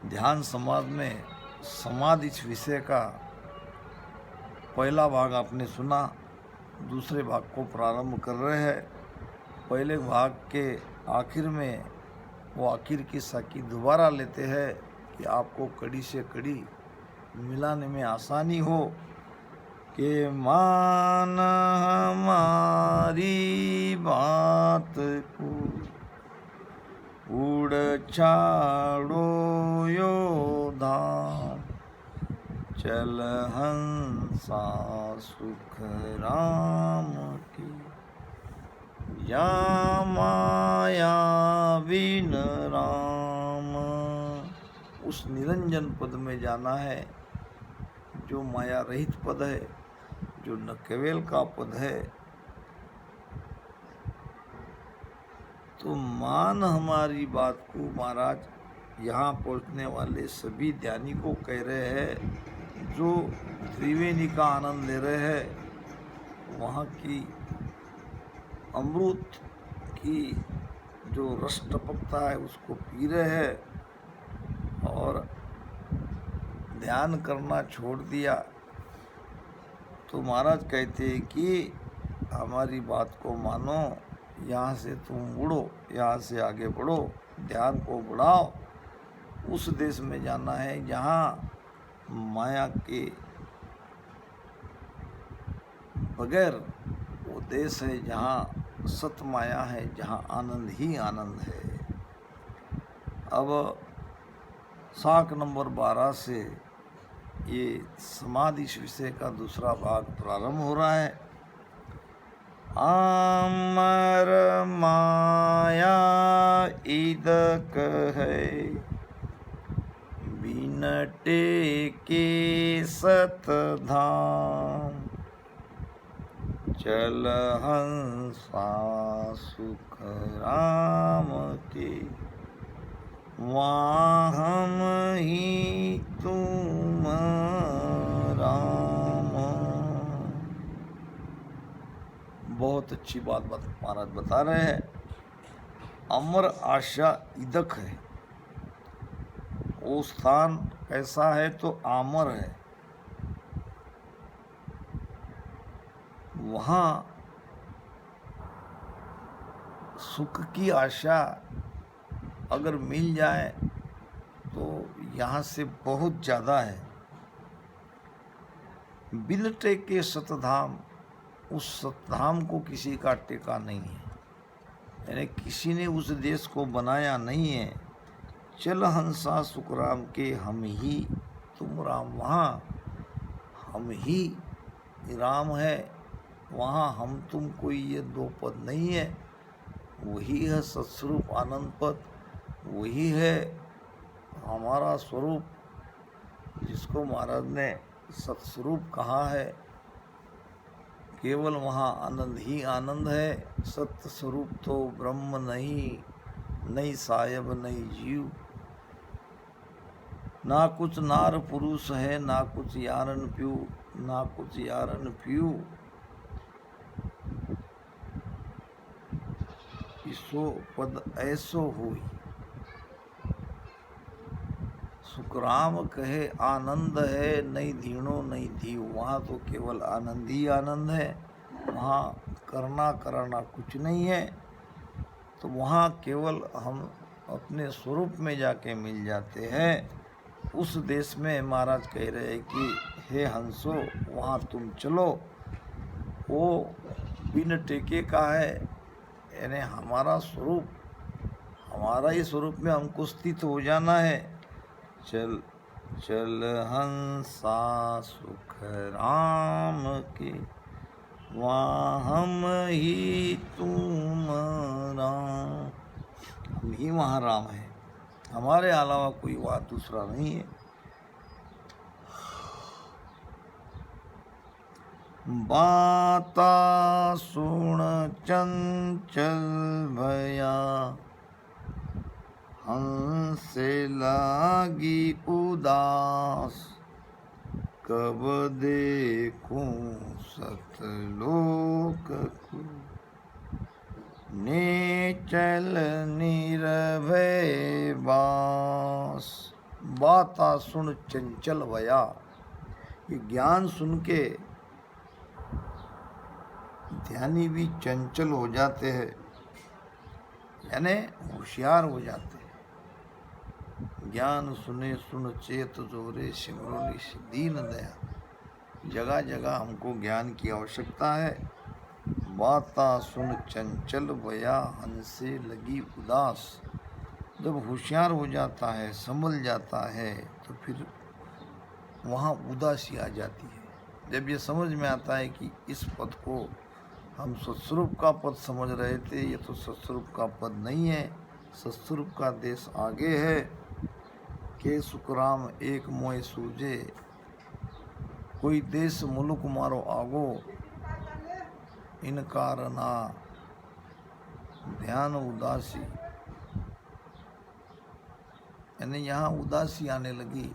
ध्यान समाज में समाधि इस विषय का पहला भाग आपने सुना। दूसरे भाग को प्रारंभ कर रहे हैं। पहले भाग के आखिर में वो आखिर की साकी दोबारा लेते हैं कि आपको कड़ी से कड़ी मिलाने में आसानी हो कि मान हमारी बात को उड़ छाड़ो योधा, चल हंसा सुख राम की, या माया बिन राम। उस निरंजन पद में जाना है जो माया रहित पद है, जो न केवल का पद है। तो मान हमारी बात को महाराज यहाँ पहुँचने वाले सभी ध्यानी को कह रहे हैं जो त्रिवेणी का आनंद ले रहे हैं, वहाँ की अमृत की जो रस टपकता है उसको पी रहे हैं और ध्यान करना छोड़ दिया। तो महाराज कहते हैं कि हमारी बात को मानो, यहाँ से तुम उड़ो, यहाँ से आगे बढ़ो, ध्यान को बढ़ाओ। उस देश में जाना है जहाँ माया के बगैर वो देश है, जहाँ सत माया है, जहाँ आनंद ही आनंद है। अब साख नंबर 12 से ये समाधि विषय का दूसरा भाग प्रारंभ हो रहा है। आमर माया इदक है, बिन टेके सत धाम, चल हंसा सुख राम के, वहाँ हम ही तुम राम। बहुत अच्छी बात महाराज बता रहे हैं। अमर आशा इदक है, वो स्थान कैसा है तो आमर है। वहाँ सुख की आशा अगर मिल जाए तो यहाँ से बहुत ज़्यादा है। बिन टेके सतधाम, उस सतधाम को किसी का टेका नहीं है, यानी किसी ने उस देश को बनाया नहीं है। चल हंसा सुख राम के, हम ही तुम राम, वहाँ हम ही राम है, वहाँ हम तुम कोई ये दो पद नहीं है। वही है सत्स्वरूप आनंद पद, वही है हमारा स्वरूप, जिसको महाराज ने सत्स्वरूप कहा है। केवल वहाँ आनंद ही आनंद है। सत्य स्वरूप तो ब्रह्म नहीं, नहीं साहेब नहीं जीव, ना कुछ नार पुरुष है, ना कुछ यारन प्यू, ना कुछ यारन प्यू। इसो पद ऐसो हुई, सुखराम कहे आनंद है, नहीं धीणो नहीं धीव। वहाँ तो केवल आनंद ही आनंद है, वहाँ करना कराना कुछ नहीं है। तो वहाँ केवल हम अपने स्वरूप में जाके मिल जाते हैं। उस देश में महाराज कह रहे हैं कि हे हंसो, वहाँ तुम चलो। वो बिन टेके का है, यानी हमारा स्वरूप, हमारा ही स्वरूप में हमको स्थित हो जाना है। चल चल हंसा सुख राम के, वहाँ हम ही तुम राम। हम ही वहाँ राम है, हमारे अलावा कोई वहाँ दूसरा नहीं है। बाता सुन चंचल भया, हंसे लागी उदास, कब देखूं सतलोक को, नेचल निर्भय बास। बाता सुन चंचल वया। ये ज्ञान सुन के ध्यानी भी चंचल हो जाते हैं, यानी होशियार हो जाते हैं। ज्ञान सुने सुन चेत जोरे, सिमरोनी दीन दया। जगह जगह हमको ज्ञान की आवश्यकता है। बाता सुन चंचल वया, हंसे लगी उदास। जब होशियार हो जाता है, संभल जाता है, तो फिर वहाँ उदासी आ जाती है। जब ये समझ में आता है कि इस पद को हम सत्स्वरूप का पद समझ रहे थे, ये तो सत्स्वरूप का पद नहीं है, सत्स्वरूप का देश आगे है। के सुखराम एक मोय सूझे, कोई देश मुलुक मारो आगो, इनकार ना ध्यान उदासी। यानी यहाँ उदासी आने लगी,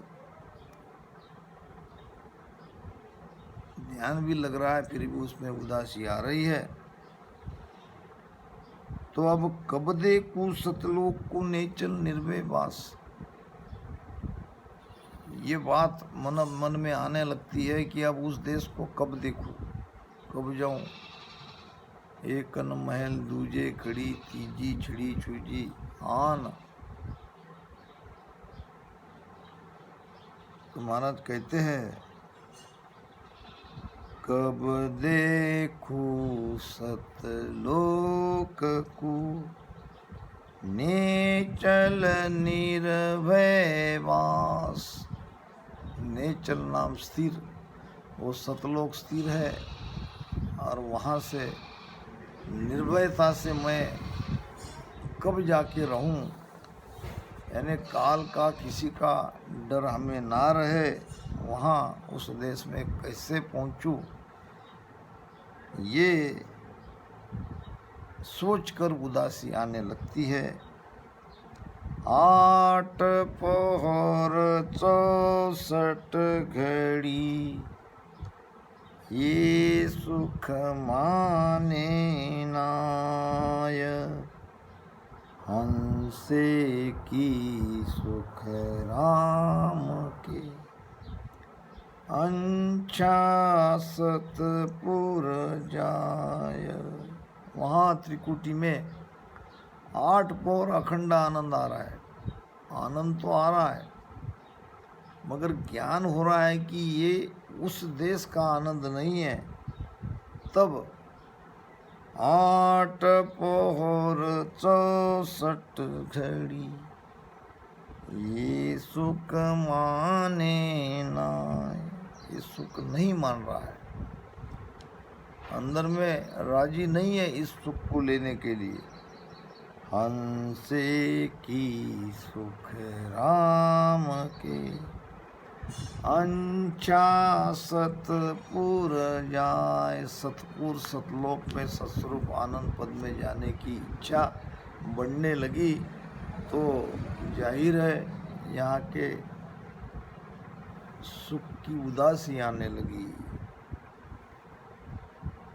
ध्यान भी लग रहा है फिर भी उसमें उदासी आ रही है। तो अब कब देखूं सतलोक को नेचल निर्भय वास। ये बात मन में आने लगती है कि अब उस देश को कब देखूं, कब जाऊं। एकन महल दूजे खड़ी, तीजी छिड़ी छूजी आन। तो महाराज कहते हैं, कब देखूं सतलोक को नेचल निर्भय वास। नेचल नाम स्थिर, वो सतलोक स्थिर है, और वहाँ से निर्भयता से मैं कब जाके रहूं। यानी काल का किसी का डर हमें ना रहे, वहाँ उस देश में कैसे पहुँचूं, ये सोचकर उदासी आने लगती है। 8 पहर 64 घड़ी, ये सुख माने नाय। हंसे की सुख राम के, अंछा सतपुर जाय। वहाँ त्रिकुटी में 8 पौर अखंड आनंद आ रहा है। आनंद तो आ रहा है, मगर ज्ञान हो रहा है कि ये उस देश का आनंद नहीं है। तब 8 पहर 64 घड़ी, ये सुख माने नाय। ये सुख नहीं मान रहा है, अंदर में राजी नहीं है इस सुख को लेने के लिए। हंसे की सुख राम के, अंछा सतपुर जाए। सतपुर सतलोक में सतस्वरूप आनंद पद में जाने की इच्छा बढ़ने लगी, तो जाहिर है यहाँ के सुख की उदासी आने लगी।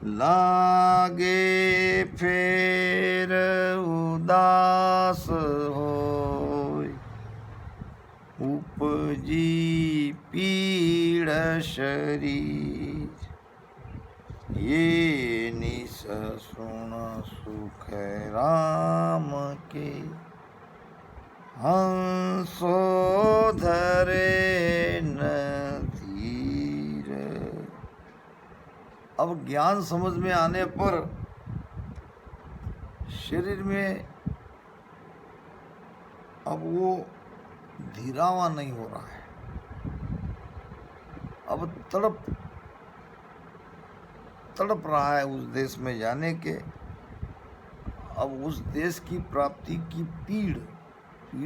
लागे फेर उदास होय, उपजी पीड़ शरीर। ये निस सुन सुख राम के, हंसो धरे न धीर। अब ज्ञान समझ में आने पर शरीर में अब वो धीरावा नहीं हो रहा है। अब तड़प रहा है उस देश में जाने के। अब उस देश की प्राप्ति की पीड़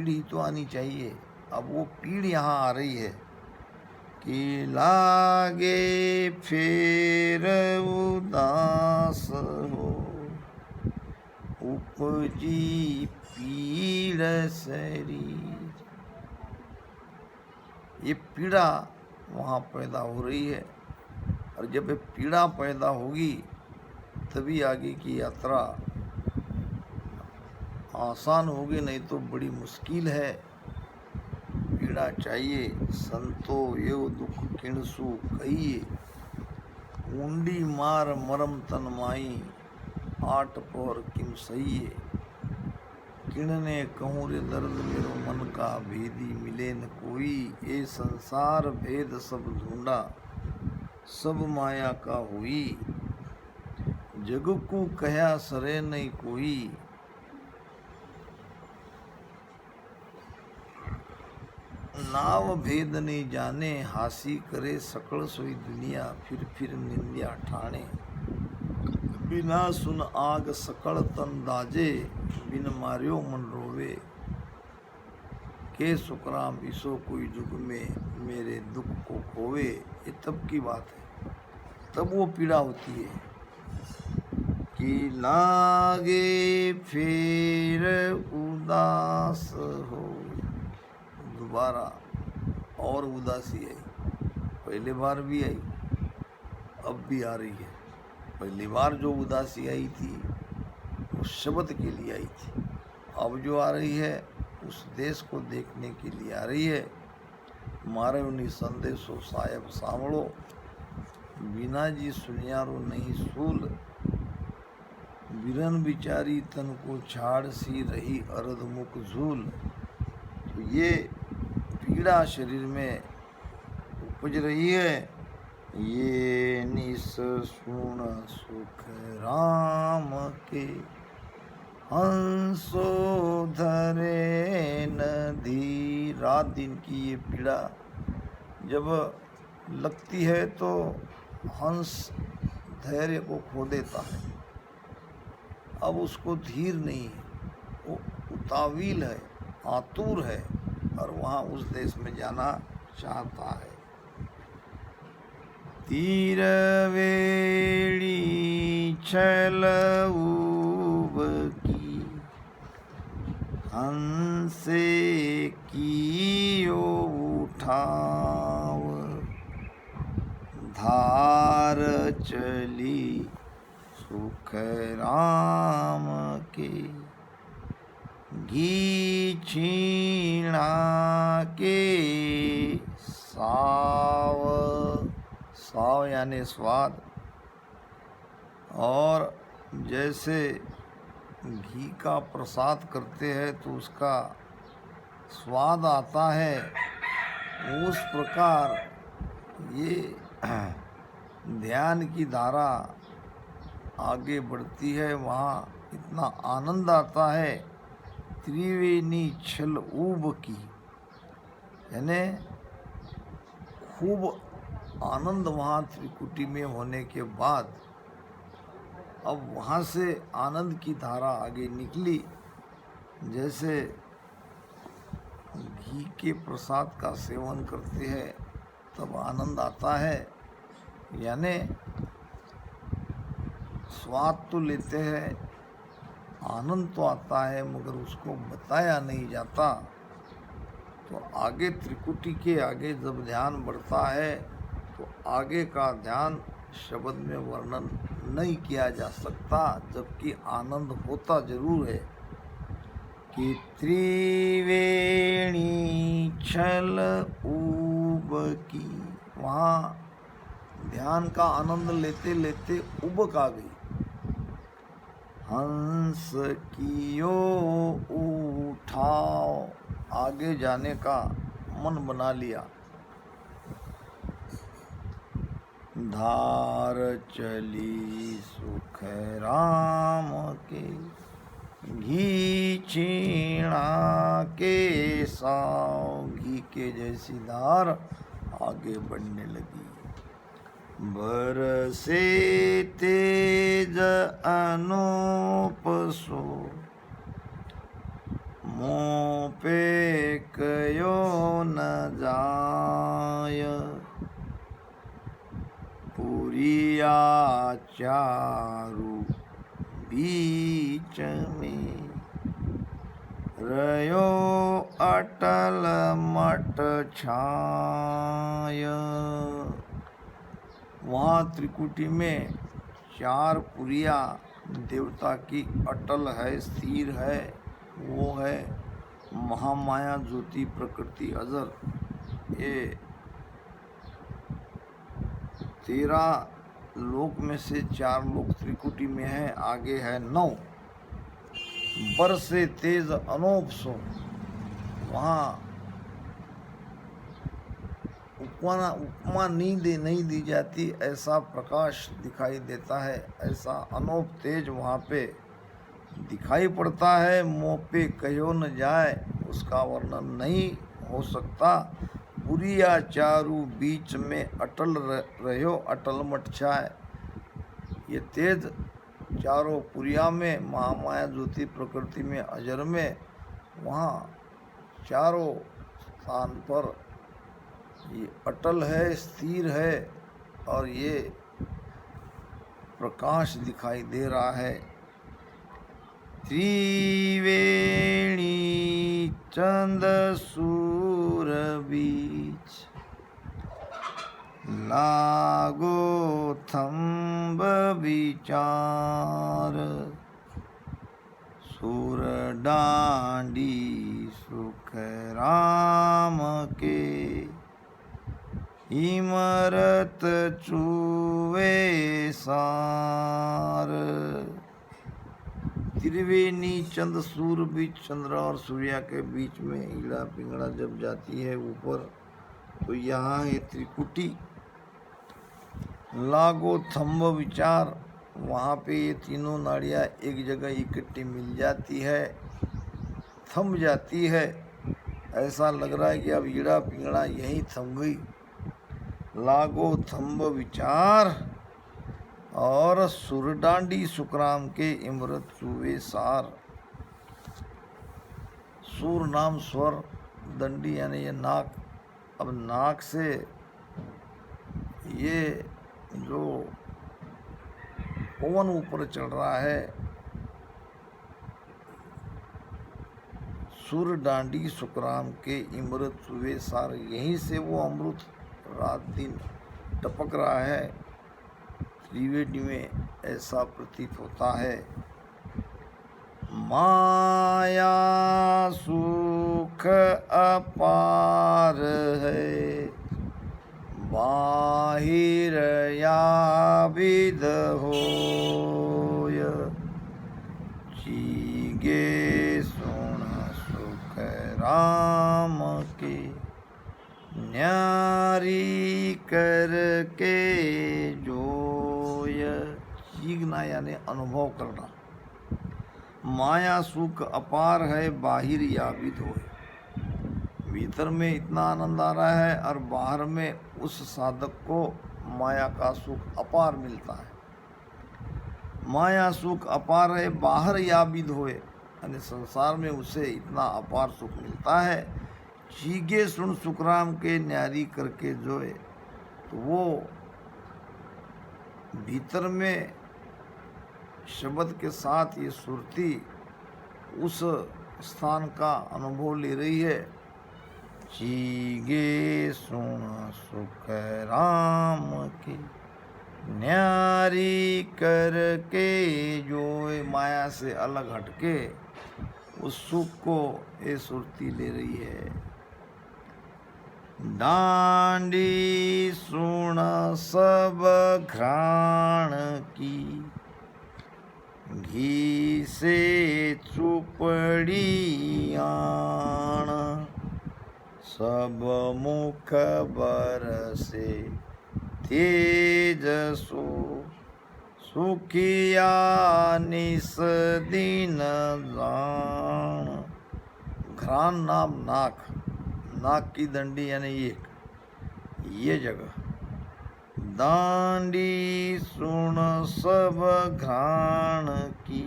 ही तो आनी चाहिए। अब वो पीड़ यहाँ आ रही है कि लागे फेर उदास हो, उपजी पीड़ शरीर। ये पीड़ा वहाँ पैदा हो रही है, और जब ये पीड़ा पैदा होगी तभी आगे की यात्रा आसान होगी, नहीं तो बड़ी मुश्किल है। पीड़ा चाहिए, संतो यो दुख किणसु कहिए। ऊंडी मार मरम तन माई, आठ पहर किम सहिए। किणने कहूँ रे दर्द मेरो मन का, भेदी मिले न कोई। ये संसार भेद सब ढूंढा, सब माया का हुई। जग को कहा सरे नहीं कोई, नाव भेद नहीं जाने। हासी करे सकल सोई दुनिया, फिर निंदिया ठाणे। बिना सुन आग सकल तन दाजे, बिन मार्यो मन रोवे। के सुखराम इसो कोई जुग में, मेरे दुख को खोवे। ये तब की बात है, तब वो पीड़ा होती है कि लागे फिर उदास हो। दोबारा और उदासी आई, पहली बार भी आई, अब भी आ रही है। पहली बार जो उदासी आई थी वो शब्द के लिए आई थी, अब जो आ रही है उस देश को देखने के लिए आ रही है। मारे उन्हीं संदेशो साहेब सांवड़ो, बिना जी सुनियारो नहीं सूल। बिरन बिचारी तन को छाड़ सी रही, अरद मुख झूल। तो ये पीड़ा शरीर में उपज रही है। ये निस सुन सुख राम के, हंसो धरे नदी। रात दिन की ये पीड़ा जब लगती है तो हंस धैर्य को खो देता है। अब उसको धीर नहीं है, वो उतावील है, आतुर है और वहाँ उस देश में जाना चाहता है। तीर वेड़ी छल ऊब की, हंसे कियो उठाव। धार चली सुख राम के, घी छीणा के साव। साव यानी स्वाद। और जैसे घी का प्रसाद करते हैं तो उसका स्वाद आता है, उस प्रकार ये ध्यान की धारा आगे बढ़ती है। वहाँ इतना आनंद आता है। त्रिवेणी छल ऊब की, यानी खूब आनंद वहाँ त्रिकुटी में होने के बाद अब वहाँ से आनंद की धारा आगे निकली। जैसे घी के प्रसाद का सेवन करते हैं तब आनंद आता है, यानी स्वाद तो लेते हैं, आनंद तो आता है, मगर उसको बताया नहीं जाता। तो आगे त्रिकुटी के आगे जब ध्यान बढ़ता है तो आगे का ध्यान शब्द में वर्णन नहीं किया जा सकता, जबकि आनंद होता जरूर है। कि त्रिवेणी छल ऊब की, वहाँ ध्यान का आनंद लेते लेते उबक आ गई। हंस कियो उठाओ, आगे जाने का मन बना लिया। धार चली सुख राम के, घी छीणा के साव। घी के जैसी धार आगे बढ़ने लगी। बरसे तेज अनूप सो, मों पे कयो न जाय। पुरिया चारु बीच में, रयो अटल मट छाय। वहाँ त्रिकुटी में चार पुरिया देवता की अटल है, स्थिर है। वो है महामाया ज्योति प्रकृति अजर, ये 13 लोक में से 4 लोक त्रिकुटी में है, आगे है 9। बर से तेज अनोप सो, वहाँ उपमा नहीं दी जाती, ऐसा प्रकाश दिखाई देता है, ऐसा अनोप तेज वहाँ पे दिखाई पड़ता है। मुँह पे कहो न जाए, उसका वर्णन नहीं हो सकता। पुरिया चारू बीच में अटल रहो, अटल मट छाए। ये तेज चारों पुरिया में, महामाया ज्योति प्रकृति में, अजर में, वहाँ चारों स्थान पर ये अटल है, स्थिर है और ये प्रकाश दिखाई दे रहा है। त्रिवेणी चंद सूर बीच, लागो थंब विचार। सूर डांडी सुख राम के, इमरत चूवे सार। त्रिवेणी चंद सूर बीच, चंद्र और सूर्या के बीच में ईड़ा पिंगड़ा जब जाती है ऊपर, तो यहाँ है त्रिकुटी। लागो थंब विचार, वहाँ पे ये तीनों नाड़ियाँ एक जगह इकट्ठी मिल जाती है, थम जाती है। ऐसा लग रहा है कि अब ईड़ा पिंगड़ा यहीं थम गई। लागो थंब विचार और सुरडांडी सुखराम के इमरत चूवे सार। सूर नाम स्वर, दंडी यानी ये नाक। अब नाक से ये जो पवन ऊपर चल रहा है, सुर डांडी सुखराम के इमरत चूवे सार, यहीं से वो अमृत रात दिन टपक रहा है। त्रिवेणी में ऐसा प्रतीत होता है। माया सुख अपार है, बाहिर या विद होय। चीगे सुन सुख राम के, न्यारी करके जोय। चीगना यानी अनुभव करना। माया सुख अपार है, बाहिर या विद होय। भीतर में इतना आनंद आ रहा है और बाहर में उस साधक को माया का सुख अपार मिलता है। माया सुख अपार है, बाहर या विद होय, यानी संसार में उसे इतना अपार सुख मिलता है। चीगे सुन सुखराम के, न्यारी करके जोए, तो वो भीतर में शब्द के साथ ये सुरती उस स्थान का अनुभव ले रही है। चीगे सुन सुख राम की, न्यारी करके जोए। माया से अलग हटके उस सुख को ये सुरती ले रही है। डांडी सुन सब घ्राण की, घी से चुपड़ी आण। सब मुख बरसे तेज सो, सुखिया निस दिन जान। घ्राण नाम नाक, नाक की दंडी यानी ये जगह। दांडी सुन सब घ्राण की,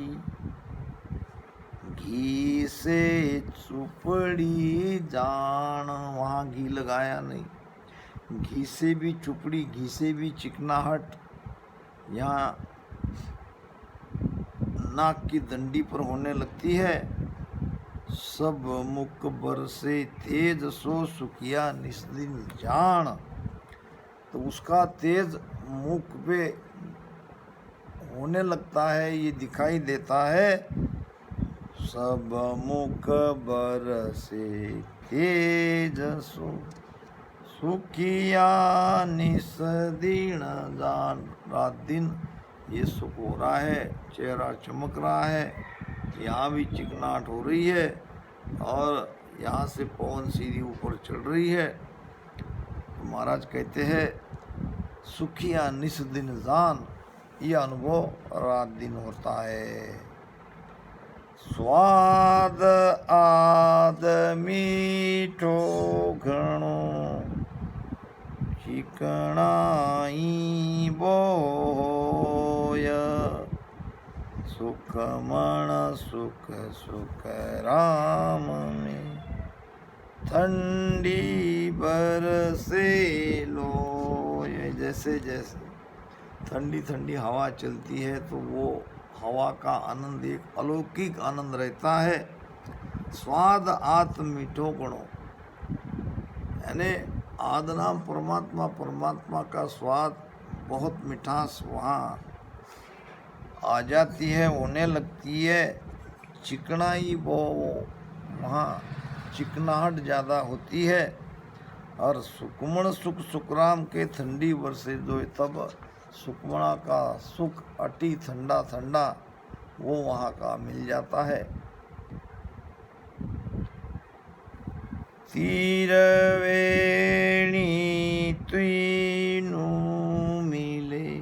घी से चुपड़ी जान। वहाँ घी लगाया नहीं, घी से भी चुपड़ी, घी से भी चिकनाहट यहाँ नाक की दंडी पर होने लगती है। सब मुख बरसे तेज सो, सुखिया निस्दिन जान। तो उसका तेज मुख पे होने लगता है, ये दिखाई देता है। सब मुख बरसे तेजसो सुखिया निस दीन जान। रात दिन ये सुख हो रहा है, चेहरा चमक रहा है, यहाँ भी चिकनाहट हो रही है और यहाँ से पवन सीधी ऊपर चढ़ रही है। तो महाराज कहते हैं सुखिया निस दिन जान, ये अनुभव रात दिन होता है। स्वाद आद मीठो घणो चिकणाई बोय। सुख मण सुख सुख राम में ठंडी बरसे लोय। जैसे जैसे ठंडी ठंडी हवा चलती है तो वो हवा का आनंद एक अलौकिक आनंद रहता है। स्वाद आत्म मीठो गुणो, यानी आद नाम परमात्मा, परमात्मा का स्वाद बहुत मिठास वहाँ आ जाती है, होने लगती है। चिकनाई वो वहाँ चिकनाहट ज़्यादा होती है। और सुकमण सुख सुखराम के ठंडी बरसे जो तब सुकमणा का सुख अति ठंडा ठंडा वो वहाँ का मिल जाता है। तीर वेणी तीनू मिले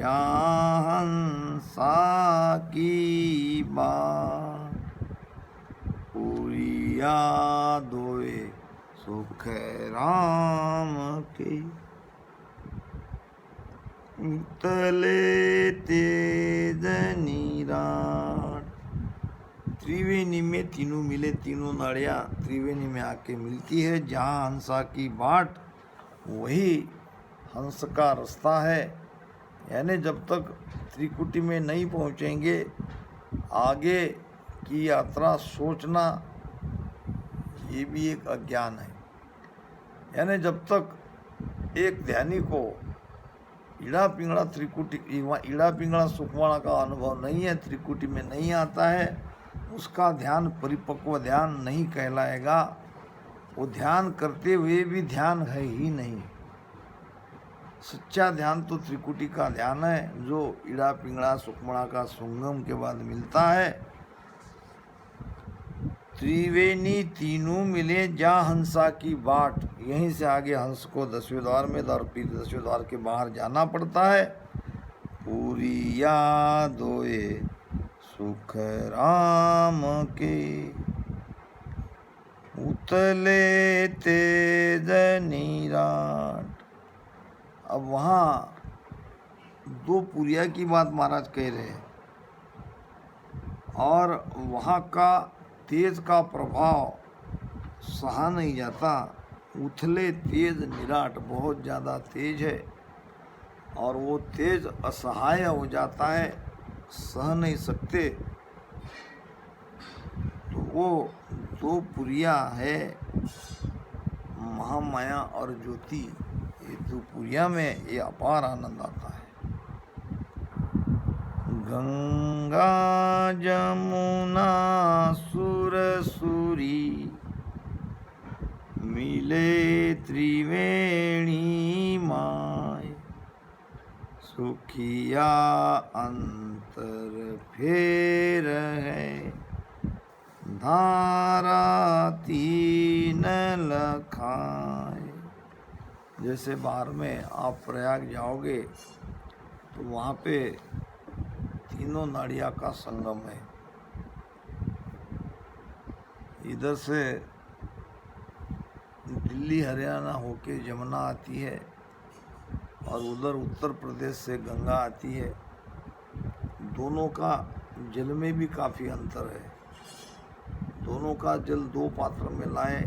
हंसा की बात। पूरिया दोए सुख राम के तले तेज निराट। त्रिवेणी में तीनों मिले, तीनों नाड़ियाँ त्रिवेणी में आके मिलती है। जहाँ हंसा की बाट वही हंस का रास्ता है। यानी जब तक त्रिकुटी में नहीं पहुँचेंगे आगे की यात्रा सोचना ये भी एक अज्ञान है। यानी जब तक एक ध्यानी को ईड़ा पिंगड़ा त्रिकुटी ईड़ा पिंगड़ा सुखवाड़ा का अनुभव नहीं है, त्रिकुटी में नहीं आता है, उसका ध्यान परिपक्व ध्यान नहीं कहलाएगा। वो ध्यान करते हुए भी ध्यान है ही नहीं। सच्चा ध्यान तो त्रिकुटी का ध्यान है जो ईड़ा पिंगड़ा सुखमणा का संगम के बाद मिलता है। त्रिवेणी तीनों मिले जा हंसा की बाट, यहीं से आगे हंस को 10वें द्वार में और फिर 10वें द्वार के बाहर जाना पड़ता है। पूरी यादोए सुख राम के उतले तेज निराट। अब वहाँ दो पुरिया की बात महाराज कह रहे हैं और वहाँ का तेज का प्रभाव सहा नहीं जाता। उथले तेज निराट बहुत ज़्यादा तेज है और वो तेज असहाय हो जाता है, सह नहीं सकते। तो वो दो पुरिया है महामाया और ज्योति, ये दो पुरिया में ये अपार आनंद आता है। गंगा जमुना सुरसुरी मिले त्रिवेणी माय। सुखिया अंतर फेर है धारा तीन लखाए। जैसे बाहर में आप प्रयाग जाओगे तो वहाँ पे तीनों नाड़िया का संगम है। इधर से दिल्ली हरियाणा होके यमुना आती है और उधर उत्तर प्रदेश से गंगा आती है। दोनों का जल में भी काफ़ी अंतर है। दोनों का जल दो पात्र में लाए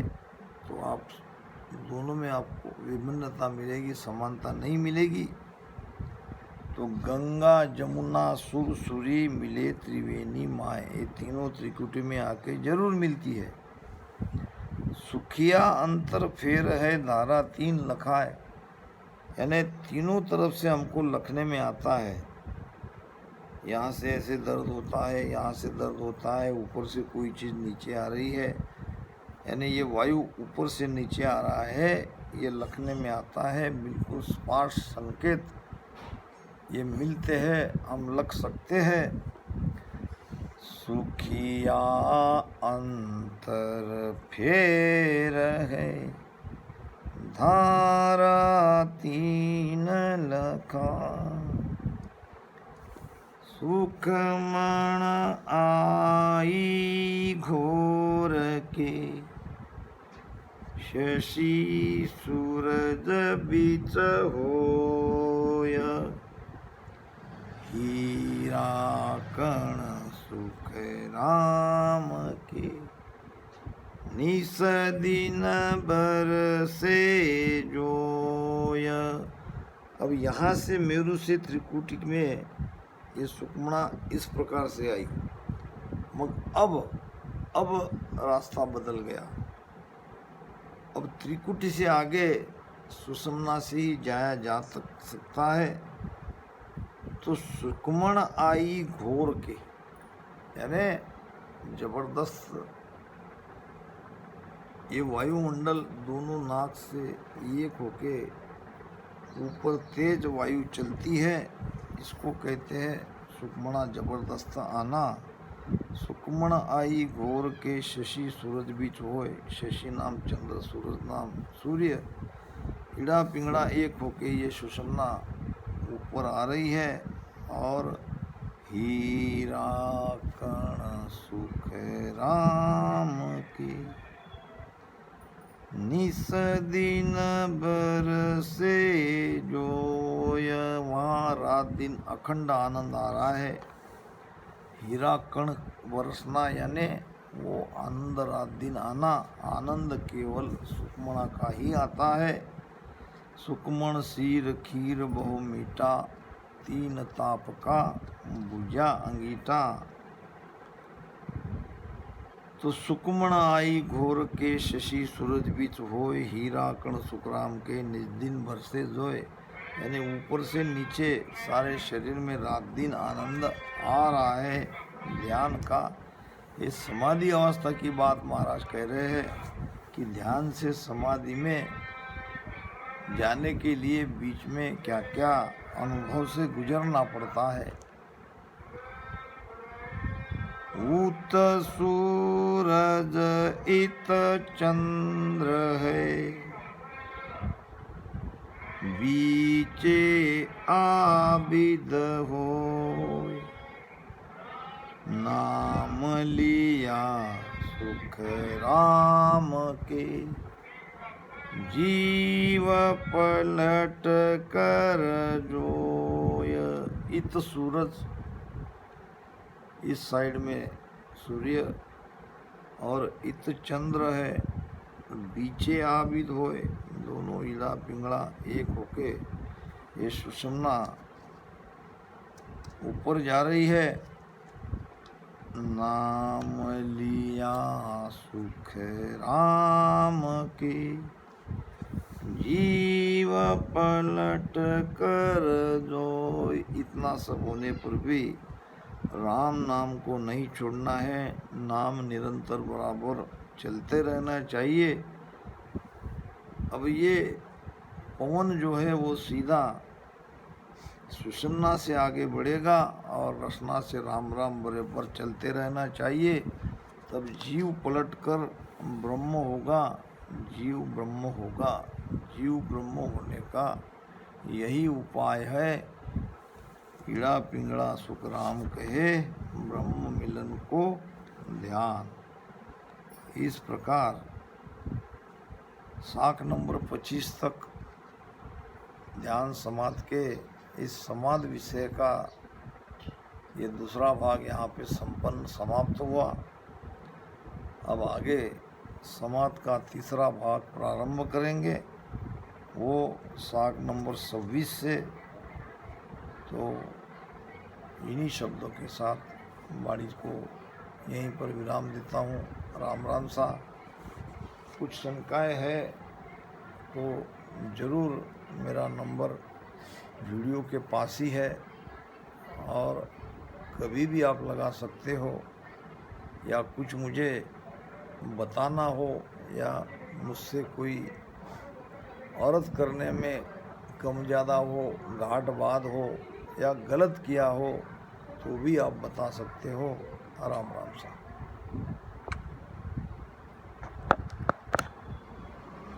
तो आप दोनों में आपको विभिन्नता मिलेगी, समानता नहीं मिलेगी। तो गंगा जमुना सुरसुरी मिले त्रिवेणी माए, ये तीनों त्रिकुटी में आके जरूर मिलती है। सुखिया अंतर फेर है धारा तीन लखाए, यानी तीनों तरफ से हमको लखने में आता है। यहाँ से ऐसे दर्द होता है, यहाँ से दर्द होता है, ऊपर से कोई चीज़ नीचे आ रही है, यानी ये वायु ऊपर से नीचे आ रहा है, ये लखने में आता है। बिल्कुल स्पष्ट संकेत ये मिलते हैं, हम लख सकते हैं। सुखिया अंतर फेर है, धारा 3 लखा, सुखमण आई घोर के, शशि सूरज बीच होय, हीरा कण सुख राम के, निस दिन बरसे जोय। अब यहाँ से मेरु से त्रिकुटी में ये सुकमणा इस प्रकार से आई, मगर अब रास्ता बदल गया। अब त्रिकुटी से आगे सुषुम्ना से ही जाया जा सकता है। तो सुकमण आई घोर के, यानी जबरदस्त ये वायुमंडल दोनों नाक से एक होके ऊपर तेज वायु चलती है, इसको कहते हैं सुकमणा, जबरदस्त आना। सुकमण आई घोर के, शशि सूरज बीच होए, शशि नाम चंद्र, सूरज नाम सूर्य, इड़ा पिंगड़ा एक होके ये सुषुम्ना ऊपर आ रही है। और हीरा कण सुख राम की, निस दिन बरसे जोय। वहाँ रात दिन अखंड आनंद आ रहा है। हीरा कण बरसना यानी वो आनंद रात दिन आना, आनंद केवल सुकमणा का ही आता है। सुकमण सीर खीर बहु मीठा, 3 ताप का बुझा अंगीठा। तो सुकमण आई घोर के, शशि सूरज बीच होए, हीरा कण सुखराम के, निज दिन भर से जोए। यानी ऊपर से नीचे सारे शरीर में रात दिन आनंद आ रहा है ध्यान का। ये समाधि अवस्था की बात महाराज कह रहे हैं कि ध्यान से समाधि में जाने के लिए बीच में क्या क्या अनुभव से गुजरना पड़ता है। उत सूरज इत चंद्र है, बीचे आबिद होय, नाम लिया सुख राम के, जीव पलट कर जोय। इत सूरज, इस साइड में सूर्य और इत चंद्र है, बीचे आबिद होए, दोनों इड़ा पिंगड़ा एक होके ये सुषुम्ना ऊपर जा रही है। नाम लिया सुख राम के, जीव पलट कर जो। इतना सब होने पर भी राम नाम को नहीं छोड़ना है, नाम निरंतर बराबर चलते रहना चाहिए। अब ये पवन जो है वो सीधा सुषुम्ना से आगे बढ़ेगा और रसना से राम राम बराबर चलते रहना चाहिए, तब जीव पलट कर ब्रह्म होगा, जीव ब्रह्म होगा। जीव ब्रह्म होने का यही उपाय है। कीड़ा पिंगड़ा सुख राम कहे, ब्रह्म मिलन को ध्यान। इस प्रकार शाख नंबर 25 तक ध्यान समाधि के इस समाधि विषय का ये दूसरा भाग यहाँ पे संपन्न समाप्त हुआ। अब आगे समाधि का तीसरा भाग प्रारंभ करेंगे, वो शाख नंबर 26 से। तो इन्हीं शब्दों के साथ वाणी को यहीं पर विराम देता हूँ। राम राम सा। कुछ शंकाएं है तो ज़रूर मेरा नंबर वीडियो के पास ही है, और कभी भी आप लगा सकते हो, या कुछ मुझे बताना हो, या मुझसे कोई औरत करने में कम ज़्यादा हो, घाट बाद हो, या गलत किया हो, तो भी आप बता सकते हो। राम राम साहब।